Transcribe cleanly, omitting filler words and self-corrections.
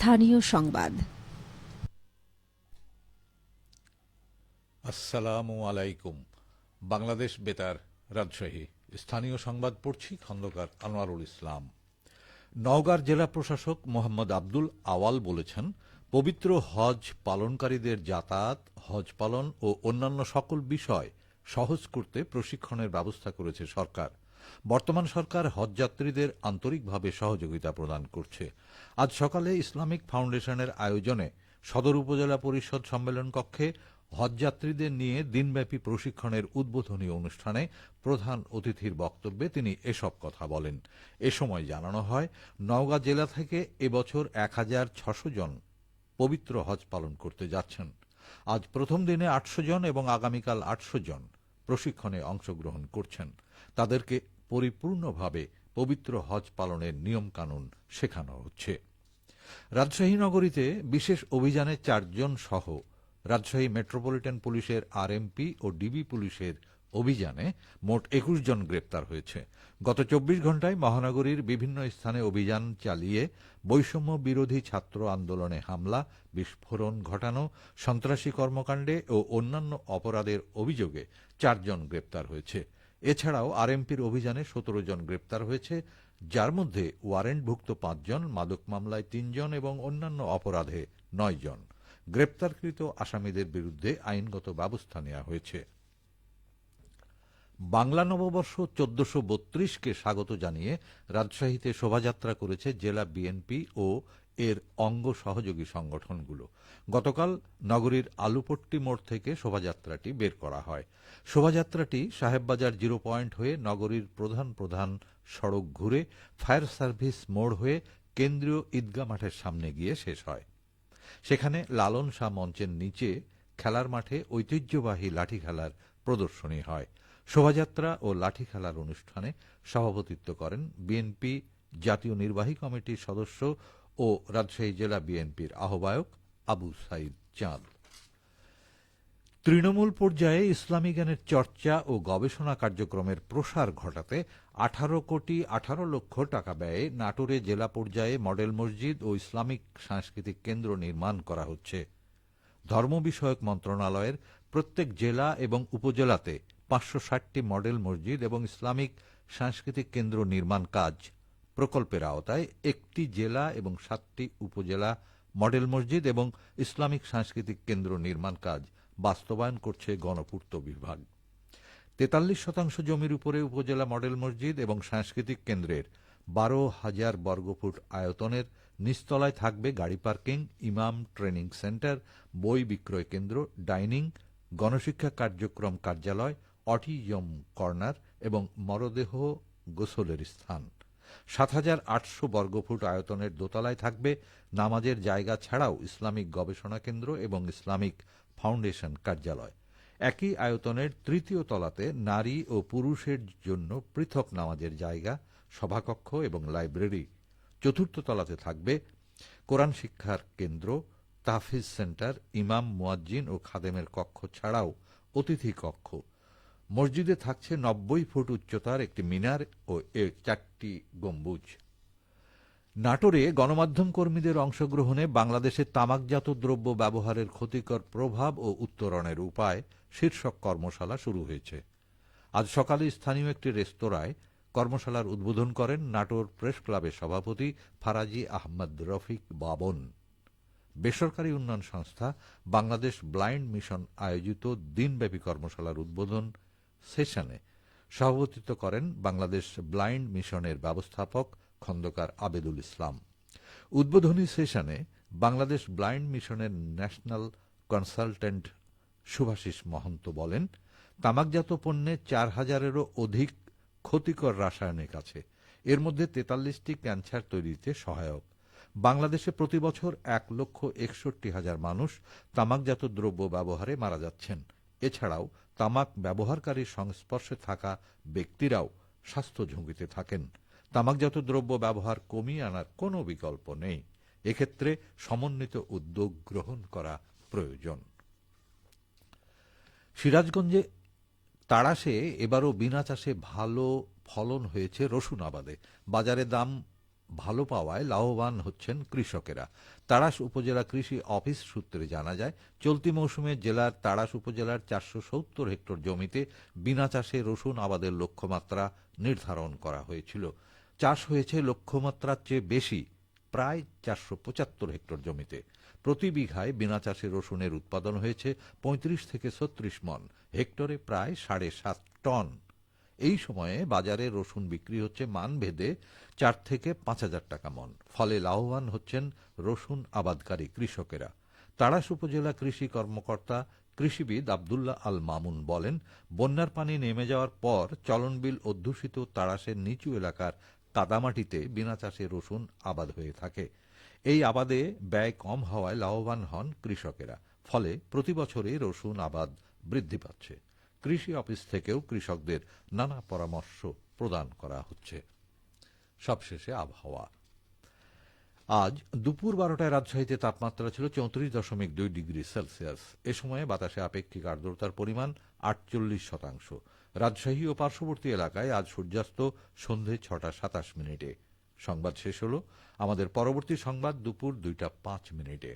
স্থানীয় সংবাদ। আসসালামু আলাইকুম। বাংলাদেশ বেতার, রাজশাহী। স্থানীয় সংবাদ পড়ছি খন্দকার আনোয়ারুল ইসলাম। নওগাঁর জেলা প্রশাসক মোহাম্মদ আব্দুল আওয়াল বলেছেন, পবিত্র হজ পালনকারীদের যাতায়াত, হজ পালন ও অন্যান্য সকল বিষয় সহজ করতে প্রশিক্ষণের ব্যবস্থা করেছে সরকার। বর্তমান সরকার হজযাত্রীদের আন্তরিকভাবে সহযোগিতা প্রদান করছে। আজ সকালে ইসলামিক ফাউন্ডেশনের আয়োজনে সদর উপজেলা পরিষদ সম্মেলন কক্ষে হজযাত্রীদের নিয়ে দিনব্যাপী প্রশিক্ষণের উদ্বোধনী অনুষ্ঠানে প্রধান অতিথির বক্তব্যে তিনি এসব কথা বলেন। এ সময় জানানো হয়, নওগাঁ জেলা থেকে এবছর ১,৬০০ জন পবিত্র হজ পালন করতে যাচ্ছেন। আজ প্রথম দিনে ৮০০ জন এবং আগামীকাল ৮০০ জন প্রশিক্ষণে অংশগ্রহণ করছেন। তাদেরকে পরিপূর্ণভাবে পবিত্র হজ পালনের নিয়মকানুন শেখানো হচ্ছে। রাজশাহী নগরীতে বিশেষ অভিযানে ৪ জন সহ রাজশাহী মেট্রোপলিটন পুলিশের আরএমপি ও ডিবি পুলিশের অভিযানে মোট ২১ জন গ্রেপ্তার হয়েছে। গত ২৪ ঘণ্টায় মহানগরীর বিভিন্ন স্থানে অভিযান চালিয়ে বৈষম্য বিরোধী ছাত্র আন্দোলনে হামলা, বিস্ফোরণ ঘটানো, সন্ত্রাসী কর্মকাণ্ডে ও অন্যান্য অপরাধের অভিযোগে ৪ জন গ্রেপ্তার হয়েছে। এছাড়াও আরএমপির অভিযানে ১৭ জন গ্রেপ্তার হয়েছে, যার মধ্যে ওয়ারেন্টভুক্ত ৫ জন, মাদক মামলায় ৩ জন এবং অন্যান্য অপরাধে ৯ জন। গ্রেপ্তারকৃত আসামিদের বিরুদ্ধে আইনগত ব্যবস্থা নেওয়া হয়েছে। বাংলা নববর্ষ ১৪৩২-কে স্বাগত জানিয়ে রাজশাহীতে শোভাযাত্রা করেছে জেলা বিএনপি ও এর অঙ্গ সহযোগী সংগঠনগুলো। গতকাল নগরীর আলুপট্টি মোড় থেকে শোভাযাত্রাটি বের করা হয়। শোভাযাত্রাটি সাহেববাজার জিরো পয়েন্ট হয়ে নগরীর প্রধান প্রধান সড়ক ঘুরে ফায়ার সার্ভিস মোড় হয়ে কেন্দ্রীয় ঈদগাহ মাঠের সামনে গিয়ে শেষ হয়। সেখানে লালন শাহ মঞ্চের নিচে খেলার মাঠে ঐতিহ্যবাহী লাঠি খেলার প্রদর্শনী হয়। শোভাযাত্রা ও লাঠি খেলার অনুষ্ঠানে সভাপতিত্ব করেন বিএনপি জাতীয় নির্বাহী কমিটির সদস্য ও রাজশাহী জেলা বিএনপির আহ্বায়ক আবু সাইদ চাঁদ। তৃণমূল পর্যায়ে ইসলামী জ্ঞানের চর্চা ও গবেষণা কার্যক্রমের প্রসার ঘটাতে ১৮,১৮,০০,০০০ টাকা ব্যয়ে নাটোরে জেলা পর্যায়ে মডেল মসজিদ ও ইসলামিক সাংস্কৃতিক কেন্দ্র নির্মাণ করা হচ্ছে। ধর্ম বিষয়ক মন্ত্রণালয়ের প্রত্যেক জেলা এবং উপজেলাতে ৫৬০টি মডেল মসজিদ এবং ইসলামিক সাংস্কৃতিক কেন্দ্র নির্মাণ কাজ প্রকল্পের আওতায় একটি জেলা এবং ৭টি উপজেলা মডেল মসজিদ এবং ইসলামিক সাংস্কৃতিক কেন্দ্র নির্মাণ কাজ বাস্তবায়ন করছে গণপূর্ত বিভাগ। ৪৩% জমির উপরে উপজেলা মডেল মসজিদ এবং সাংস্কৃতিক কেন্দ্রের ১২,০০০ বর্গফুট আয়তনের নিচতলায় থাকবে গাড়ি পার্কিং, ইমাম ট্রেনিং সেন্টার, বই বিক্রয় কেন্দ্র, ডাইনিং, গণশিক্ষা কার্যক্রম কার্যালয়, অটিজম কর্নার এবং মরদেহ গোসলের স্থান। ৭,৮০০ বর্গফুট আয়তনের দোতলায় থাকবে নামাজের জায়গা ছাড়াও ইসলামিক গবেষণা কেন্দ্র এবং ইসলামিক ফাউন্ডেশন কার্যালয়। একই আয়তনের তৃতীয় তলাতে নারী ও পুরুষের জন্য পৃথক নামাজের জায়গা, সভাকক্ষ এবং লাইব্রেরি। চতুর্থ তলাতে থাকবে কোরআন শিক্ষার কেন্দ্র, তাহফিজ সেন্টার, ইমাম, মুয়াজ্জিন ও খাদেমের কক্ষ ছাড়াও অতিথি কক্ষ। মসজিদে থাকছে ৯০ ফুট উচ্চতার একটি মিনার ও ৪টি গম্বুজ। নাটোরে গণমাধ্যম কর্মীদের অংশগ্রহণে বাংলাদেশে তামাকজাত দ্রব্য ব্যবহারের ক্ষতিকর প্রভাব ও উত্তরণের উপায় শীর্ষক কর্মশালা শুরু হয়েছে। আজ সকালে স্থানীয় একটি রেস্তোরাঁয় কর্মশালার উদ্বোধন করেন নাটোর প্রেস ক্লাবের সভাপতি ফারাজি আহমদ রফিক বাবন। বেসরকারি উন্নয়ন সংস্থা বাংলাদেশ ব্লাইন্ড মিশন আয়োজিত দিনব্যাপী কর্মশালার উদ্বোধন সেশনে সভাপতিত্ব করেন বাংলাদেশ ব্লাইন্ড মিশনের ব্যবস্থাপক খন্দকার আবেদুল ইসলাম। উদ্বোধনী সেশনে বাংলাদেশ ব্লাইন্ড মিশনের ন্যাশনাল কনসালটেন্ট শুভাশিস মহন্ত বলেন, তামাকজাত পণ্যে ৪,০০০-এরও অধিক ক্ষতিকর রাসায়নিক আছে। এর মধ্যে ৪৩টি ক্যান্সার তৈরিতে সহায়ক। বাংলাদেশে প্রতি বছর ১,৬১,০০০ মানুষ তামাকজাত দ্রব্য ব্যবহারে মারা যাচ্ছেন। এছাড়াও তামাক ব্যবহারকারীর সংস্পর্শে থাকা ব্যক্তিরাও স্বাস্থ্য ঝুঁকিতে থাকেন। তামাকজাত দ্রব্য ব্যবহার কমিয়ে আনার কোনো বিকল্প নেই। এক্ষেত্রে সমন্বিত উদ্যোগ গ্রহণ করা প্রয়োজন। সিরাজগঞ্জে তাড়াশে এবারও বিনা চাষে ভালো ফলন হয়েছে রসুন আবাদে। বাজারে দাম ভালো পাওয়ায় লাভবান হচ্ছেন কৃষকেরা। তাড়াশ উপজেলা কৃষি অফিস সূত্রে জানা যায়, চলতি মৌসুমে জেলার তাড়াশ উপজেলার 470 হেক্টর জমিতে বিনা চাষে রসুন আবাদের লক্ষ্যমাত্রা নির্ধারণ করা হয়েছিল। চাষ হয়েছে লক্ষ্যমাত্রার চেয়ে বেশি, প্রায় 475 হেক্টর জমিতে। প্রতি বিঘায় বিনা চাষে রসুনের উৎপাদন হয়েছে 35 থেকে 36 মণ, হেক্টরে প্রায় 7.5 টন। এই সময়ে বাজারে রসুন বিক্রি হচ্ছে মানভেদে 4 থেকে 5,000 টাকা মণ। ফলে লাভবান হচ্ছেন রসুন আবাদকারী কৃষকেরা। তাড়াশ উপজেলা কৃষি কর্মকর্তা কৃষিবিদ আব্দুল্লাহ আল মামুন বলেন, বন্যার পানি নেমে যাওয়ার পর চলনবিল অধ্যুষিত তাড়াশের নিচু এলাকার কাদামাটিতে বিনা চাষে রসুন আবাদ হয়ে থাকে। এই আবাদে ব্যয় কম হওয়ায় লাভবান হন কৃষকেরা। ফলে প্রতি বছরই রসুন আবাদ বৃদ্ধি পাচ্ছে। কৃষি অফিস থেকেও কৃষকদের নানা পরামর্শ প্রদান করা হচ্ছে। সবশেষে আবহাওয়া। আজ দুপুর 12টায় রাজশাহীতে তাপমাত্রা ছিল 34.2 ডিগ্রি সেলসিয়াস। এ সময়ে বাতাসে আপেক্ষিক আর্দ্রতার পরিমাণ 48%। রাজশাহী ও পার্শ্ববর্তী এলাকায় আজ সূর্যাস্ত সন্ধে 6টা 27 মিনিটে। সংবাদ শেষ হল। আমাদের পরবর্তী সংবাদ দুপুর 2টা 5 মিনিটে।